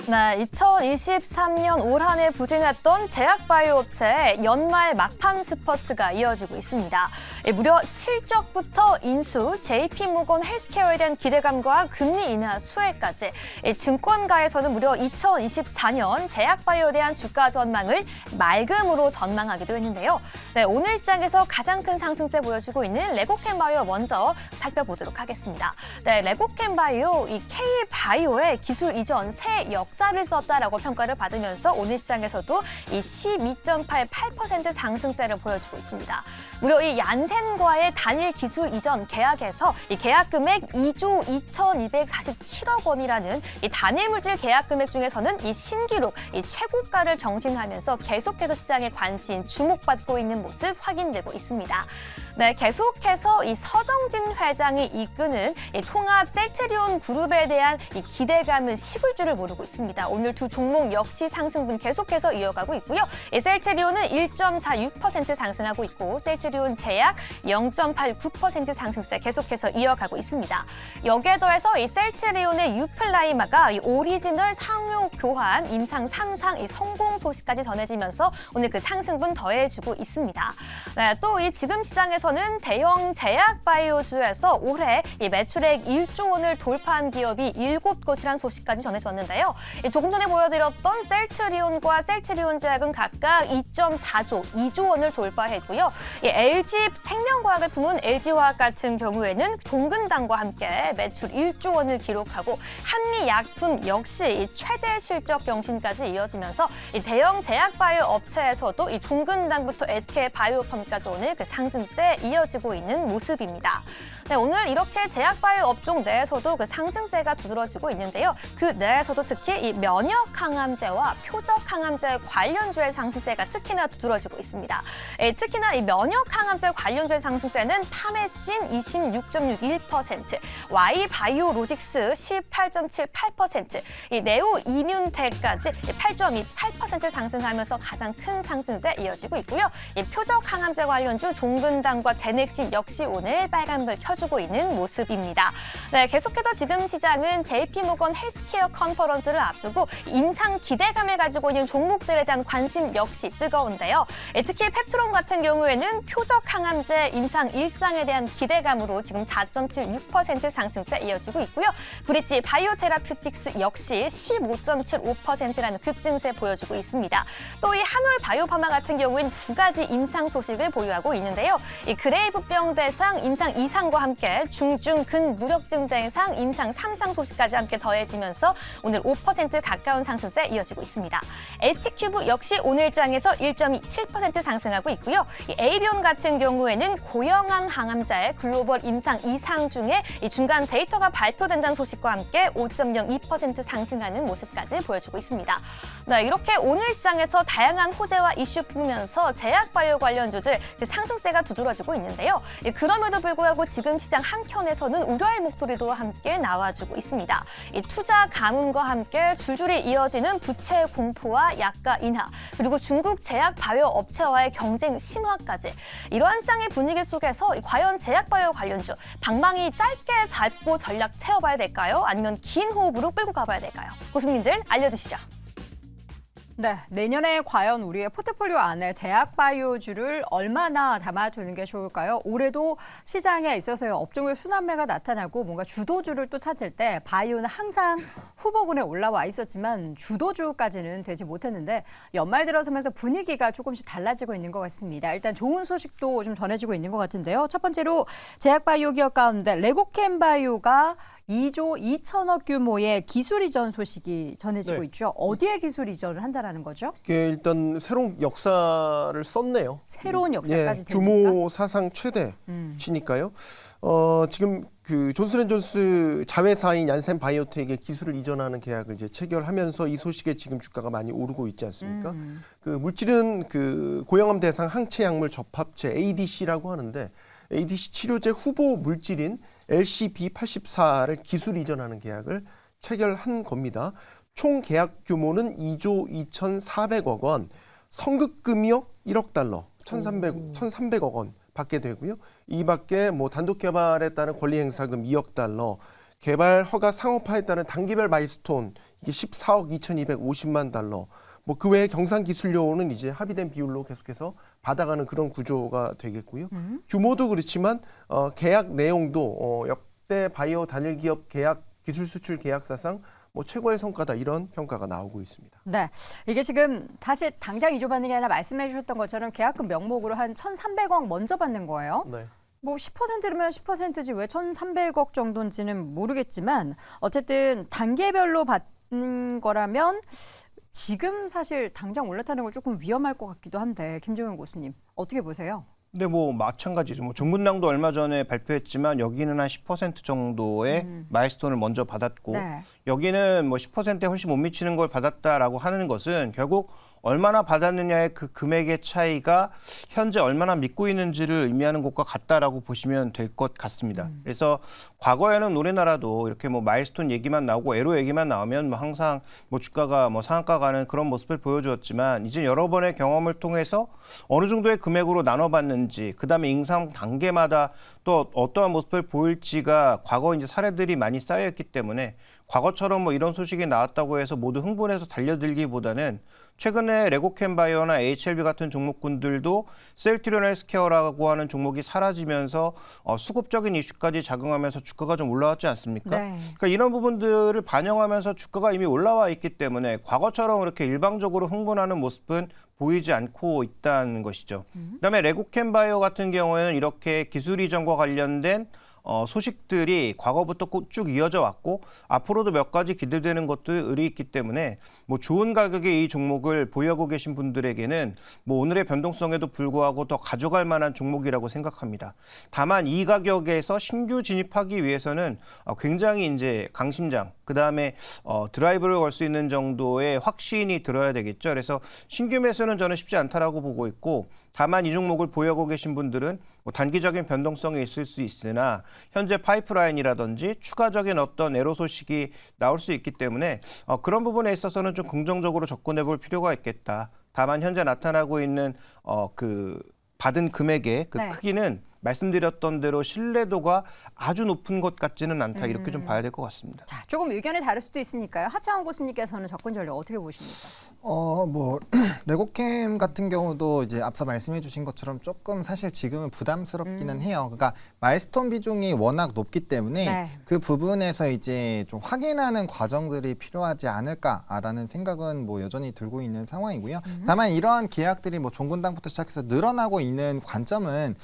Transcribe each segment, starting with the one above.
네, 2023년 올 한 해 부진했던 제약바이오 업체의 연말 막판 스퍼트가 이어지고 있습니다. 무려 실적부터 인수, JP모건 헬스케어에 대한 기대감과 금리 인하 수혜까지 증권가에서는 무려 2024년 제약바이오에 대한 주가 전망을 맑음으로 전망하기도 했는데요. 네, 오늘 시장에서 가장 큰 상승세 보여주고 있는 레고캠바이오 먼저 살펴보도록 하겠습니다. 네, 레고캠바이오, 이 K바이오의 기술 이전 새 역사를 썼다라고 평가를 받으면서 오늘 시장에서도 이 12.88% 상승세를 보여주고 있습니다. 무려 이 얀센과의 단일 기술 이전 계약에서 이 계약 금액 2조 2,247억 원이라는 이 단일 물질 계약 금액 중에서는 이 신기록, 이 최고가를 경신하면서 계속해서 시장의 관심, 주목받고 있는 모습 확인되고 있습니다. 네, 계속해서 이 서정진 회장이 이끄는 이 통합 셀트리온 그룹에 대한 이 기대감은 식을 줄을 모르고 있습니다. 오늘 두 종목 역시 상승분 계속해서 이어가고 있고요. 이 셀트리온은 1.46% 상승하고 있고 셀트리온 제약 0.89% 상승세 계속해서 이어가고 있습니다. 여기에 더해서 이 셀트리온의 유플라이마가 이 오리지널 상용 교환 임상 3상 이 성공 소식까지 전해지면서 오늘 그 상승분 더해주고 있습니다. 네, 또 이 지금 시장에서는 대형 제약 바이오주에서 올해 이 매출액 1조 원을 돌파한 기업이 7곳이라는 소식까지 전해졌는데요. 조금 전에 보여드렸던 셀트리온과 셀트리온 제약은 각각 2.4조, 2조 원을 돌파했고요. 이 LG 생명과학을 품은 LG화학 같은 경우에는 종근당과 함께 매출 1조 원을 기록하고 한미약품 역시 이 최대 실적 경신까지 이어지면서 이 대형 제약바이오 업체에서도 이 종근당부터 SK바이오팜까지 오늘 그 상승세 이어지고 있는 모습입니다. 네, 오늘 이렇게 제약바이오 업종 내에서도 그 상승세가 두드러지고 있는데요. 그 내에서도 특히 이 면역 항암제와 표적 항암제 관련주의 상승세가 특히나 두드러지고 있습니다. 특히나 이 면역 항암제 관련주의 상승세는 파메신 26.61%, Y바이오로직스 18.78%, 이 네오 이뮨텍까지 8.28% 상승하면서 가장 큰 상승세 이어지고 있고요. 이 표적 항암제 관련주 종근당과 제넥신 역시 오늘 빨간불 켜주고 있는 모습입니다. 네, 계속해서 지금 시장은 JP모건 헬스케어 컨퍼런스를 앞두고 인상 기대감을 가지고 있는 종목들에 대한 관심 역시 뜨거운데요. 특히 펩트론 같은 경우에는 표적 항암제 임상 1상에 대한 기대감으로 지금 4.76% 상승세 이어지고 있고요. 브릿지 바이오테라퓨틱스 역시 15.75%라는 급등세 보여주고 있습니다. 또 이 한올 바이오파마 같은 경우에는 두 가지 임상 소식을 보유하고 있는데요. 이 그레이브병 대상 임상 2상과 함께 중증 근무력증 대상 임상 3상 소식까지 함께 더해지면서 오늘 5% 가까운 상승세 이어지고 있습니다. HQ브 역시 오늘 장에서 1.27% 상승하고 있고요. 이 에이비온 같은 경우에는 고영한 항암자의 글로벌 임상 2상 중에 이 중간 데이터가 발표된다는 소식과 함께 5.02% 상승하는 모습까지 보여주고 있습니다. 네, 이렇게 오늘 시장에서 다양한 호재와 이슈 품으면서 제약바이오 관련주들 상승세가 두드러지고 있는데요. 그럼에도 불구하고 지금 시장 한켠에서는 우려의 목소리도 함께 나와주고 있습니다. 이 투자 가뭄과 함께 줄줄이 이어지는 부채 공포와 약가 인하, 그리고 중국 제약바이오 업체와의 경쟁 심화까지 이러한 시장의 분위기 속에서 과연 제약바이오 관련주 방망이 짧게 잡고 전략 채워봐야 될까요? 아니면 긴 호흡으로 끌고 가봐야 될까요? 교수님들 알려주시죠. 네, 내년에 과연 우리의 포트폴리오 안에 제약바이오주를 얼마나 담아두는 게 좋을까요? 올해도 시장에 있어서의 업종의 순환매가 나타나고 뭔가 주도주를 또 찾을 때 바이오는 항상 후보군에 올라와 있었지만 주도주까지는 되지 못했는데 연말 들어서면서 분위기가 조금씩 달라지고 있는 것 같습니다. 일단 좋은 소식도 좀 전해지고 있는 것 같은데요. 첫 번째로 제약바이오 기업 가운데 레고캠바이오가 2조 2천억 규모의 기술 이전 소식이 전해지고 있죠. 어디에 기술 이전을 한다라는 거죠? 이게 일단 새로운 역사를 썼네요. 새로운 역사까지 규모 사상 최대치니까요. 지금 그 존슨앤존스 자회사인 얀센 바이오텍의 기술을 이전하는 계약을 이제 체결하면서 이 소식에 지금 주가가 많이 오르고 있지 않습니까? 그 물질은 그 고형암 대상 항체 약물 접합체 ADC라고 하는데 ADC 치료제 후보 물질인 LCB84를 기술 이전하는 계약을 체결한 겁니다. 총 계약 규모는 2조 2,400억 원, 선급금이요 1억 달러, 1,300억 원 받게 되고요. 이 밖에 뭐 단독 개발에 따른 권리 행사금 2억 달러, 개발 허가 상업화에 따른 단기별 마일스톤 이게 14억 2,250만 달러. 뭐 그 외에 경상 기술료는 이제 합의된 비율로 계속해서 받아가는 그런 구조가 되겠고요. 규모도 그렇지만 계약 내용도 역대 바이오 단일 기업 계약 기술 수출 계약사상 뭐 최고의 성과다 이런 평가가 나오고 있습니다. 네, 이게 지금 사실 당장 2조 받는 게 아니라 말씀해 주셨던 것처럼 계약금 명목으로 한 1,300억 먼저 받는 거예요. 네. 뭐 10%면 10%지 왜 1,300억 정도인지는 모르겠지만 어쨌든 단계별로 받는 거라면 지금 사실 당장 올라타는 건 조금 위험할 것 같기도 한데 김종현 교수님 어떻게 보세요? 근데 뭐 마찬가지죠. 뭐 종근당도 얼마 전에 발표했지만 여기는 한 10% 정도의 마일스톤을 먼저 받았고 네. 여기는 뭐 10%에 훨씬 못 미치는 걸 받았다라고 하는 것은 결국 얼마나 받았느냐의 그 금액의 차이가 현재 얼마나 믿고 있는지를 의미하는 것과 같다라고 보시면 될 것 같습니다. 그래서 과거에는 우리나라도 이렇게 뭐 마일스톤 얘기만 나오고 애로 얘기만 나오면 뭐 항상 뭐 주가가 뭐 상한가 가는 그런 모습을 보여주었지만 이제 여러 번의 경험을 통해서 어느 정도의 금액으로 나눠봤는지 그다음에 인상 단계마다 또 어떠한 모습을 보일지가 과거 이제 사례들이 많이 쌓여있기 때문에 과거처럼 뭐 이런 소식이 나왔다고 해서 모두 흥분해서 달려들기보다는 최근에 레고캠바이오나 HLB 같은 종목군들도 셀트리온 헬스케어라고 하는 종목이 사라지면서 수급적인 이슈까지 작용하면서 주가가 좀 올라왔지 않습니까? 네. 그러니까 이런 부분들을 반영하면서 주가가 이미 올라와 있기 때문에 과거처럼 이렇게 일방적으로 흥분하는 모습은 보이지 않고 있다는 것이죠. 그다음에 레고캠바이오 같은 경우에는 이렇게 기술 이전과 관련된 소식들이 과거부터 쭉 이어져 왔고 앞으로도 몇 가지 기대되는 것들이 있기 때문에 뭐 좋은 가격에 이 종목을 보유하고 계신 분들에게는 뭐 오늘의 변동성에도 불구하고 더 가져갈 만한 종목이라고 생각합니다. 다만 이 가격에서 신규 진입하기 위해서는 굉장히 이제 강심장 그다음에 드라이브를 걸 수 있는 정도의 확신이 들어야 되겠죠. 그래서 신규 매수는 저는 쉽지 않다라고 보고 있고 다만 이 종목을 보유하고 계신 분들은 뭐 단기적인 변동성이 있을 수 있으나 현재 파이프라인이라든지 추가적인 어떤 애로 소식이 나올 수 있기 때문에 그런 부분에 있어서는 좀 긍정적으로 접근해 볼 필요가 있겠다. 다만 현재 나타나고 있는 그 받은 금액의 그 네. 크기는 말씀드렸던 대로 신뢰도가 아주 높은 것 같지는 않다. 이렇게 좀 봐야 될 것 같습니다. 자, 조금 의견이 다를 수도 있으니까요. 하창원 교수님께서는 접근 전략 어떻게 보십니까? 뭐 레고캠 같은 경우도 이제 앞서 말씀해 주신 것처럼 조금 사실 지금은 부담스럽기는 해요. 그러니까 마일스톤 비중이 워낙 높기 때문에 네. 그 부분에서 이제 좀 확인하는 과정들이 필요하지 않을까라는 생각은 뭐 여전히 들고 있는 상황이고요. 다만 이러한 계약들이 뭐 종군당부터 시작해서 늘어나고 있는 관점은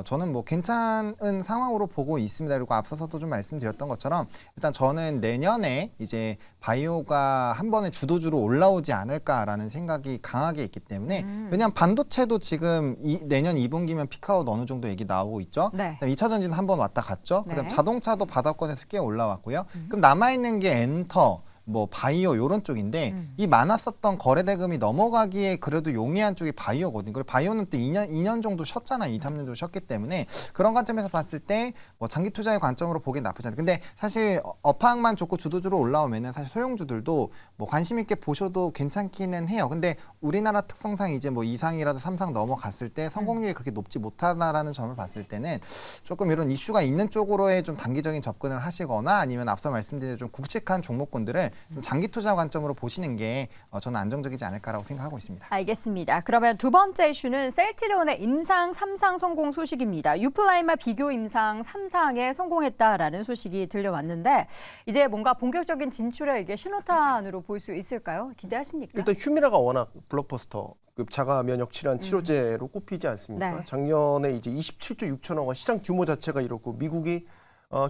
저는 뭐 괜찮은 상황으로 보고 있습니다. 그리고 앞서서도 좀 말씀드렸던 것처럼 일단 저는 내년에 이제 바이오가 한 번에 주도주로 올라오지 않을까라는 생각이 강하게 있기 때문에 왜냐하면 반도체도 지금 내년 2분기면 피크아웃 어느 정도 얘기 나오고 있죠. 네. 그다음에 2차 전지는 한 번 왔다 갔죠. 그다음 네. 자동차도 바닥권에서 꽤 올라왔고요. 그럼 남아있는 게 엔터, 뭐 바이오 요런 쪽인데 이 많았었던 거래 대금이 넘어가기에 그래도 용이한 쪽이 바이오거든요. 그리고 바이오는 또 2년 정도 쉬었잖아요. 2, 3년 정도 쉬었기 때문에 그런 관점에서 봤을 때 뭐 장기 투자의 관점으로 보기엔 나쁘지 않아요. 근데 사실 업황만 좋고 주도주로 올라오면은 사실 소형주들도 뭐 관심 있게 보셔도 괜찮기는 해요. 근데 우리나라 특성상 이제 뭐 2상이라도 3상 넘어갔을 때 성공률이 그렇게 높지 못하다라는 점을 봤을 때는 조금 이런 이슈가 있는 쪽으로의 좀 단기적인 접근을 하시거나 아니면 앞서 말씀드린 좀 굵직한 종목군들을 좀 장기 투자 관점으로 보시는 게 저는 안정적이지 않을까라고 생각하고 있습니다. 알겠습니다. 그러면 두 번째 이슈는 셀트리온의 임상 3상 성공 소식입니다. 유플라이마 비교 임상 3상에 성공했다라는 소식이 들려왔는데 이제 뭔가 본격적인 진출에 이게 신호탄으로 볼 수 있을까요? 기대하십니까? 일단 휴미라가 워낙 블록버스터급 자가 면역 질환 치료제로 꼽히지 않습니까? 네. 작년에 이제 27조 6천억 원 시장 규모 자체가 이렇고 미국이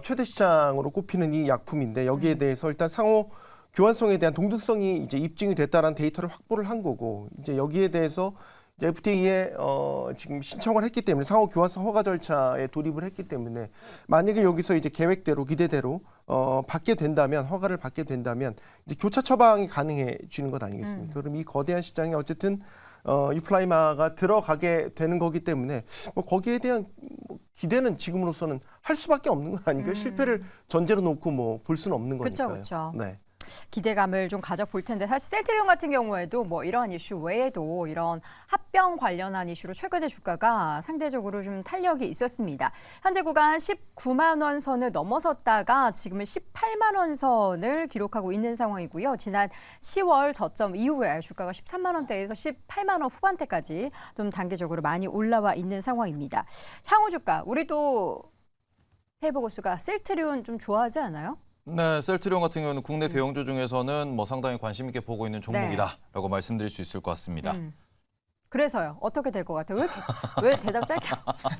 최대 시장으로 꼽히는 이 약품인데 여기에 대해서 일단 상호 교환성에 대한 동등성이 이제 입증이 됐다라는 데이터를 확보를 한 거고 이제 여기에 대해서 이제 FDA에 지금 신청을 했기 때문에 상호 교환성 허가 절차에 돌입을 했기 때문에 만약에 여기서 이제 계획대로 기대대로 받게 된다면 허가를 받게 된다면 이제 교차 처방이 가능해지는 것 아니겠습니까? 그럼 이 거대한 시장에 어쨌든 유플라이마가 들어가게 되는 거기 때문에 뭐 거기에 대한 기대는 지금으로서는 할 수밖에 없는 거 아닌가요? 실패를 전제로 놓고 뭐 볼 수는 없는 거니까요. 그렇죠. 네. 기대감을 좀 가져볼 텐데 사실 셀트리온 같은 경우에도 뭐 이러한 이슈 외에도 이런 합병 관련한 이슈로 최근에 주가가 상대적으로 좀 탄력이 있었습니다. 현재 구간 19만 원 선을 넘어섰다가 지금은 18만 원 선을 기록하고 있는 상황이고요. 지난 10월 저점 이후에 주가가 13만 원대에서 18만 원 후반대까지 좀 단계적으로 많이 올라와 있는 상황입니다. 향후 주가 우리도 테이블고수가 셀트리온 좀 좋아하지 않아요? 네, 셀트리온 같은 경우는 국내 대형주 중에서는 뭐 상당히 관심 있게 보고 있는 종목이다라고 말씀드릴 수 있을 것 같습니다. 그래서요. 어떻게 될 것 같아요? 왜 대답 짧게?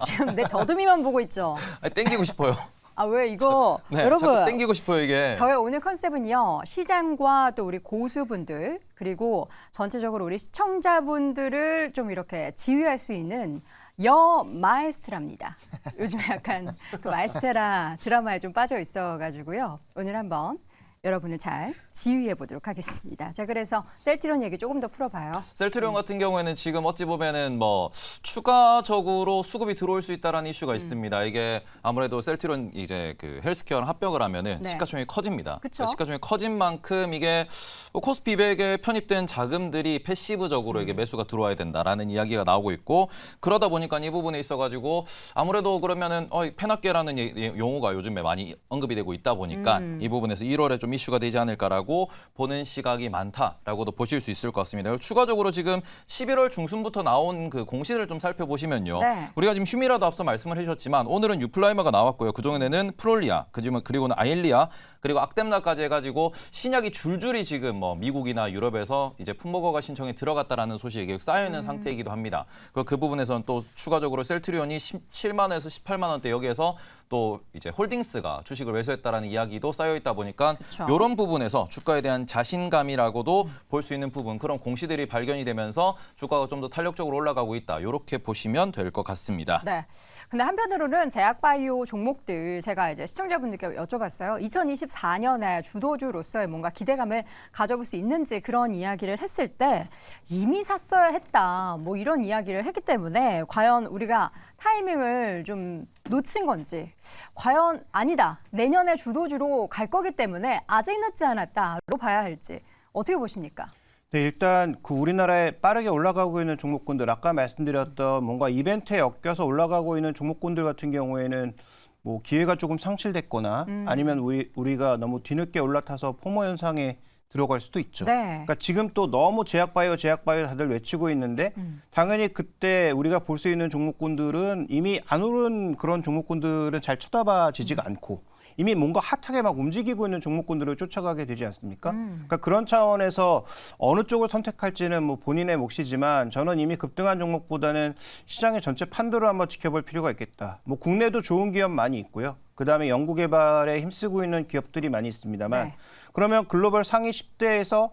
지금 내 더듬이만 보고 있죠. 아니, 땡기고 싶어요. 아, 왜 이거 네, 여러분 자꾸 땡기고 싶어요 이게. 저의 오늘 컨셉은요. 시장과 또 우리 고수분들 그리고 전체적으로 우리 시청자분들을 좀 이렇게 지휘할 수 있는 여 마에스트라입니다. 요즘에 약간 그 마에스테라 드라마에 좀 빠져 있어가지고요. 오늘 한번 여러분을 잘 지휘해 보도록 하겠습니다. 자, 그래서 셀트리온 얘기 조금 더 풀어봐요. 셀트리온 같은 경우에는 지금 어찌 보면은 뭐 추가적으로 수급이 들어올 수 있다라는 이슈가 있습니다. 이게 아무래도 셀트리온 이제 그 헬스케어랑 합병을 하면은 네. 시가총액이 커집니다. 그쵸? 시가총액이 커진 만큼 이게 코스피 200에 편입된 자금들이 패시브적으로 이게 매수가 들어와야 된다라는 이야기가 나오고 있고 그러다 보니까 이 부분에 있어가지고 아무래도 그러면은 페나케라는 용어가 요즘에 많이 언급이 되고 있다 보니까 이 부분에서 1월에 좀 이슈가 되지 않을까라고 보는 시각이 많다라고도 보실 수 있을 것 같습니다. 그리고 추가적으로 지금 11월 중순부터 나온 그 공시를 좀 살펴보시면요. 네. 우리가 지금 휴미라도 앞서 말씀을 해주셨지만 오늘은 유플라이마가 나왔고요. 그중에는 프롤리아, 그리고는 아일리아, 그리고 악뎀라까지 해가지고 신약이 줄줄이 지금 뭐 미국이나 유럽에서 이제 품목허가 신청이 들어갔다라는 소식이 쌓여있는 상태이기도 합니다. 그리고 그 부분에서는 또 추가적으로 셀트리온이 17만에서 18만 원대 여기에서 또 이제 홀딩스가 주식을 매수했다라는 이야기도 쌓여있다 보니까 그쵸. 이런 부분에서 주가에 대한 자신감이라고도 볼 수 있는 부분 그런 공시들이 발견이 되면서 주가가 좀 더 탄력적으로 올라가고 있다. 이렇게 보시면 될 것 같습니다. 네. 근데 한편으로는 제약바이오 종목들 제가 이제 시청자분들께 여쭤봤어요. 2024년에 주도주로서의 뭔가 기대감을 가져볼 수 있는지 그런 이야기를 했을 때 이미 샀어야 했다. 뭐 이런 이야기를 했기 때문에 과연 우리가 타이밍을 좀 놓친 건지 과연 아니다. 내년에 주도주로 갈 거기 때문에 아직 늦지 않았다로 봐야 할지 어떻게 보십니까? 네, 일단 그 우리나라에 빠르게 올라가고 있는 종목군들 아까 말씀드렸던 뭔가 이벤트에 엮여서 올라가고 있는 종목군들 같은 경우에는 뭐 기회가 조금 상실됐거나 아니면 우리가 너무 뒤늦게 올라타서 포모 현상에 들어갈 수도 있죠. 네. 그러니까 지금 또 너무 제약바이오 다들 외치고 있는데 당연히 그때 우리가 볼 수 있는 종목군들은 이미 안 오른 그런 종목군들은 잘 쳐다봐지지가 않고 이미 뭔가 핫하게 막 움직이고 있는 종목군들을 쫓아가게 되지 않습니까? 그러니까 그런 차원에서 어느 쪽을 선택할지는 뭐 본인의 몫이지만 저는 이미 급등한 종목보다는 시장의 전체 판도를 한번 지켜볼 필요가 있겠다. 뭐 국내도 좋은 기업 많이 있고요. 그다음에 연구개발에 힘쓰고 있는 기업들이 많이 있습니다만 네. 그러면 글로벌 상위 10대에서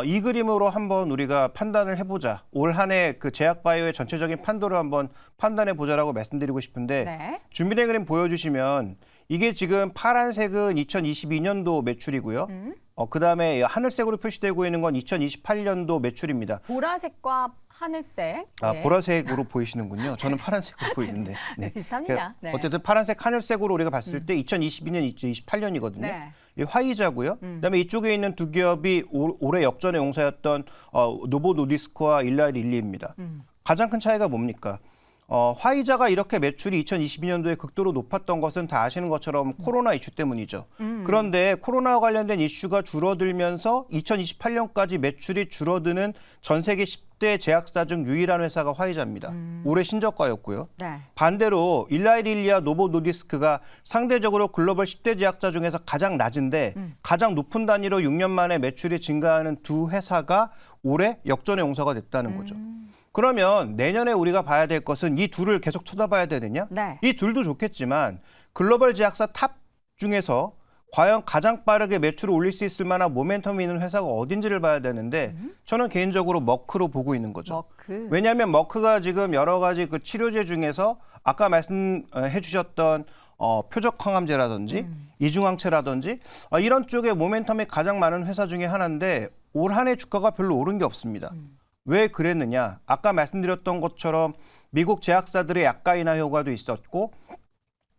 이 그림으로 한번 우리가 판단을 해보자. 올 한 해 그 제약바이오의 전체적인 판도를 한번 판단해보자라고 말씀드리고 싶은데 네. 준비된 그림 보여주시면 이게 지금 파란색은 2022년도 매출이고요. 그다음에 하늘색으로 표시되고 있는 건 2028년도 매출입니다. 보라색과 하늘색. 아, 네. 보라색으로 보이시는군요. 저는 파란색으로 보이는데. 네. 비슷합니다. 네. 어쨌든 파란색, 하늘색으로 우리가 봤을 때 2022년, 2028년이거든요. 네. 이 화이자고요. 그다음에 이쪽에 있는 두 기업이 올해 역전의 용사였던 노보 노디스크와 일라이 릴리입니다. 가장 큰 차이가 뭡니까? 화이자가 이렇게 매출이 2022년도에 극도로 높았던 것은 다 아시는 것처럼 코로나 이슈 때문이죠. 그런데 코로나와 관련된 이슈가 줄어들면서 2028년까지 매출이 줄어드는 전 세계 10대 제약사 중 유일한 회사가 화이자입니다. 올해 신저가였고요. 네. 반대로 일라이릴리아 노보 노디스크가 상대적으로 글로벌 10대 제약사 중에서 가장 낮은데 가장 높은 단위로 6년 만에 매출이 증가하는 두 회사가 올해 역전의 용사가 됐다는 거죠. 그러면 내년에 우리가 봐야 될 것은 이 둘을 계속 쳐다봐야 되느냐? 네. 이 둘도 좋겠지만 글로벌 제약사 탑 중에서 과연 가장 빠르게 매출을 올릴 수 있을 만한 모멘텀이 있는 회사가 어딘지를 봐야 되는데 저는 개인적으로 머크로 보고 있는 거죠. 머크. 왜냐하면 머크가 지금 여러 가지 그 치료제 중에서 아까 말씀해 주셨던 표적 항암제라든지 이중항체라든지 이런 쪽에 모멘텀이 가장 많은 회사 중에 하나인데 올 한 해 주가가 별로 오른 게 없습니다. 왜 그랬느냐? 아까 말씀드렸던 것처럼 미국 제약사들의 약가 인하 효과도 있었고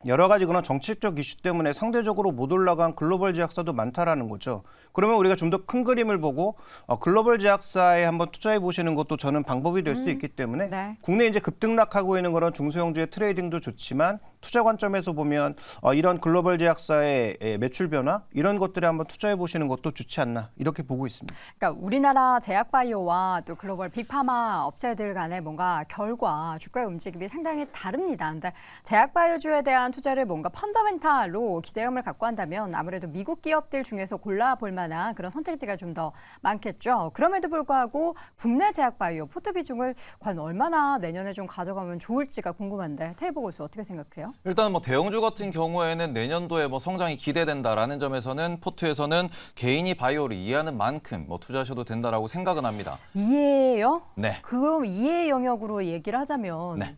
여러 가지 그런 정책적 이슈 때문에 상대적으로 못 올라간 글로벌 제약사도 많다라는 거죠. 그러면 우리가 좀 더 큰 그림을 보고 글로벌 제약사에 한번 투자해 보시는 것도 저는 방법이 될 수 있기 때문에 네. 국내 이제 급등락하고 있는 그런 중소형주의 트레이딩도 좋지만 투자 관점에서 보면 이런 글로벌 제약사의 매출 변화 이런 것들에 한번 투자해 보시는 것도 좋지 않나 이렇게 보고 있습니다. 그러니까 우리나라 제약바이오와 또 글로벌 빅파마 업체들 간의 뭔가 결과 주가의 움직임이 상당히 다릅니다. 근데 제약바이오주에 대한 투자를 뭔가 펀더멘탈로 기대감을 갖고 한다면 아무래도 미국 기업들 중에서 골라볼 만한 그런 선택지가 좀 더 많겠죠. 그럼에도 불구하고 국내 제약바이오 포트 비중을 과연 얼마나 내년에 좀 가져가면 좋을지가 궁금한데 태희보 교수 어떻게 생각해요? 일단 뭐 대형주 같은 경우에는 내년도에 뭐 성장이 기대된다라는 점에서는 포트에서는 개인이 바이오를 이해하는 만큼 뭐 투자하셔도 된다라고 생각은 합니다. 이해요? 네. 그럼 이해 영역으로 얘기를 하자면 네.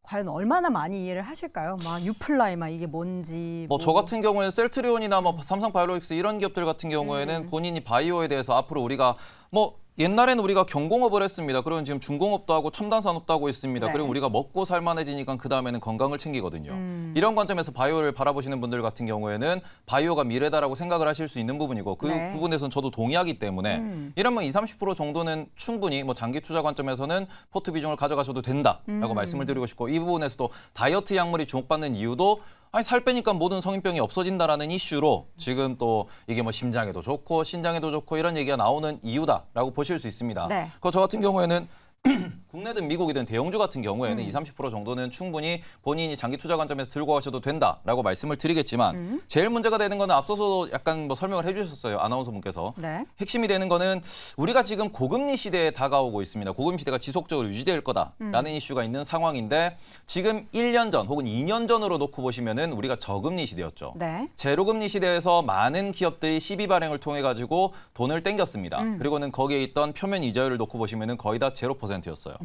과연 얼마나 많이 이해를 하실까요? 막 유플라이 막 이게 뭔지 뭐 저 같은 경우에는 셀트리온이나 뭐 삼성바이오로직스 이런 기업들 같은 경우에는 본인이 바이오에 대해서 앞으로 우리가 뭐 옛날에는 우리가 경공업을 했습니다. 그러면 지금 중공업도 하고 첨단 산업도 하고 있습니다. 네. 그리고 우리가 먹고 살만해지니까 그 다음에는 건강을 챙기거든요. 이런 관점에서 바이오를 바라보시는 분들 같은 경우에는 바이오가 미래다라고 생각을 하실 수 있는 부분이고 그 네. 부분에서는 저도 동의하기 때문에 이러면 20-30% 정도는 충분히 뭐 장기 투자 관점에서는 포트 비중을 가져가셔도 된다라고 말씀을 드리고 싶고 이 부분에서도 다이어트 약물이 주목받는 이유도 아니 살 빼니까 모든 성인병이 없어진다라는 이슈로 지금 또 이게 뭐 심장에도 좋고 신장에도 좋고 이런 얘기가 나오는 이유다라고 보실 수 있습니다. 네. 저 같은 경우에는 국내든 미국이든 대형주 같은 경우에는 20-30% 정도는 충분히 본인이 장기 투자 관점에서 들고 가셔도 된다라고 말씀을 드리겠지만 제일 문제가 되는 거는 앞서서 약간 뭐 설명을 해주셨어요. 아나운서분께서. 네. 핵심이 되는 거는 우리가 지금 고금리 시대에 다가오고 있습니다. 고금리 시대가 지속적으로 유지될 거다라는 이슈가 있는 상황인데 지금 1년 전 혹은 2년 전으로 놓고 보시면은 우리가 저금리 시대였죠. 네. 제로금리 시대에서 많은 기업들이 시비 발행을 통해 가지고 돈을 땡겼습니다. 그리고는 거기에 있던 표면 이자율을 놓고 보시면은 거의 다 0%였어요.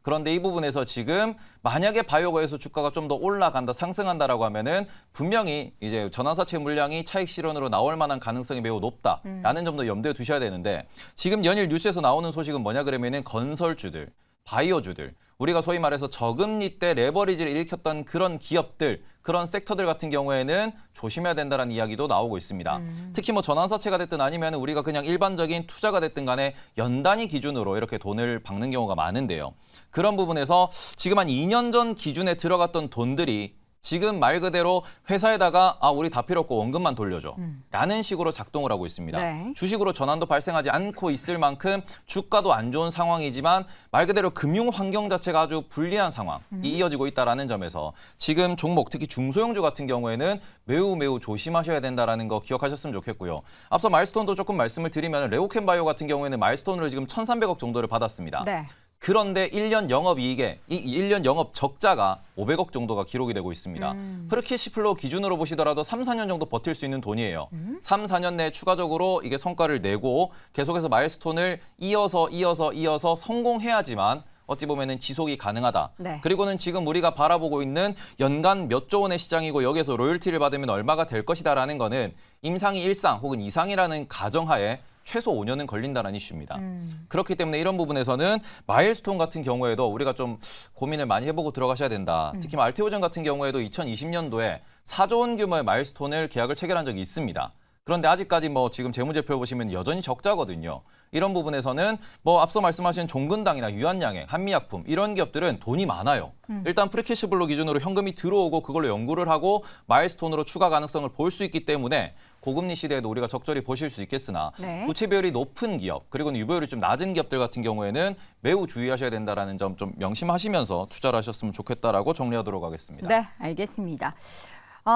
그런데 이 부분에서 지금 만약에 바이오가에서 주가가 좀 더 올라간다, 상승한다라고 하면은 분명히 이제 전환사채 물량이 차익 실현으로 나올 만한 가능성이 매우 높다라는 점도 염두에 두셔야 되는데 지금 연일 뉴스에서 나오는 소식은 뭐냐 그러면은 건설주들, 바이오주들, 우리가 소위 말해서 저금리 때 레버리지를 일으켰던 그런 기업들, 그런 섹터들 같은 경우에는 조심해야 된다는 이야기도 나오고 있습니다. 특히 뭐 전환사채가 됐든 아니면 우리가 그냥 일반적인 투자가 됐든 간에 연단위 기준으로 이렇게 돈을 박는 경우가 많은데요. 그런 부분에서 지금 한 2년 전 기준에 들어갔던 돈들이 지금 말 그대로 회사에다가 우리 다 필요 없고 원금만 돌려줘 라는 식으로 작동을 하고 있습니다. 네. 주식으로 전환도 발생하지 않고 있을 만큼 주가도 안 좋은 상황이지만 말 그대로 금융 환경 자체가 아주 불리한 상황이 이어지고 있다는 점에서 지금 종목 특히 중소형주 같은 경우에는 매우 조심하셔야 된다는 거 기억하셨으면 좋겠고요. 앞서 마일스톤도 조금 말씀을 드리면 레고캠바이오 같은 경우에는 마일스톤으로 지금 1,300억 정도를 받았습니다. 네. 그런데 1년 영업이익에 이 1년 영업 적자가 500억 정도가 기록이 되고 있습니다. 프리캐시플로우 기준으로 보시더라도 3-4년 정도 버틸 수 있는 돈이에요. 3-4년 내에 추가적으로 이게 성과를 내고 계속해서 마일스톤을 이어서 성공해야지만 어찌 보면은 지속이 가능하다. 네. 그리고는 지금 우리가 바라보고 있는 연간 몇 조 원의 시장이고 여기서 로열티를 받으면 얼마가 될 것이다라는 거는 임상이 1상 혹은 2상이라는 가정하에 최소 5년은 걸린다는 이슈입니다. 그렇기 때문에 이런 부분에서는 마일스톤 같은 경우에도 우리가 좀 고민을 많이 해보고 들어가셔야 된다. 특히 알테오젠 같은 경우에도 2020년도에 4조 원 규모의 마일스톤을 계약을 체결한 적이 있습니다. 그런데 아직까지 뭐 지금 재무제표를 보시면 여전히 적자거든요. 이런 부분에서는 뭐 앞서 말씀하신 종근당이나 유한양행, 한미약품 이런 기업들은 돈이 많아요. 일단 프리캐시블로 기준으로 현금이 들어오고 그걸로 연구를 하고 마일스톤으로 추가 가능성을 볼 수 있기 때문에 고금리 시대에도 우리가 적절히 보실 수 있겠으나 네. 부채 비율이 높은 기업 그리고 유보율이 좀 낮은 기업들 같은 경우에는 매우 주의하셔야 된다는 점 좀 명심하시면서 투자를 하셨으면 좋겠다라고 정리하도록 하겠습니다. 네, 알겠습니다.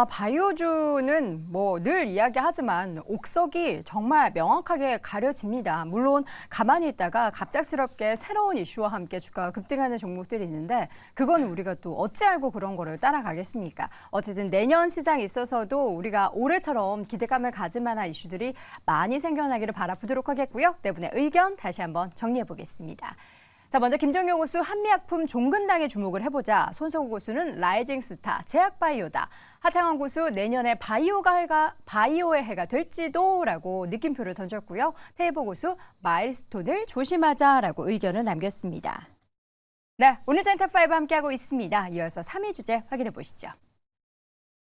바이오주는 뭐 늘 이야기하지만 옥석이 정말 명확하게 가려집니다. 물론 가만히 있다가 갑작스럽게 새로운 이슈와 함께 주가가 급등하는 종목들이 있는데 그건 우리가 또 어찌 알고 그런 거를 따라가겠습니까? 어쨌든 내년 시장에 있어서도 우리가 올해처럼 기대감을 가질 만한 이슈들이 많이 생겨나기를 바라보도록 하겠고요. 네 분의 의견 다시 한번 정리해 보겠습니다. 자, 먼저 김정효 고수 한미약품 종근당에 주목을 해보자. 손석구 고수는 라이징 스타 제약바이오다. 하창원 고수 내년에 바이오의 해가 될지도라고 느낌표를 던졌고요. 태희보 고수 마일스톤을 조심하자라고 의견을 남겼습니다. 네, 오늘 짠탑5 함께하고 있습니다. 이어서 3위 주제 확인해 보시죠.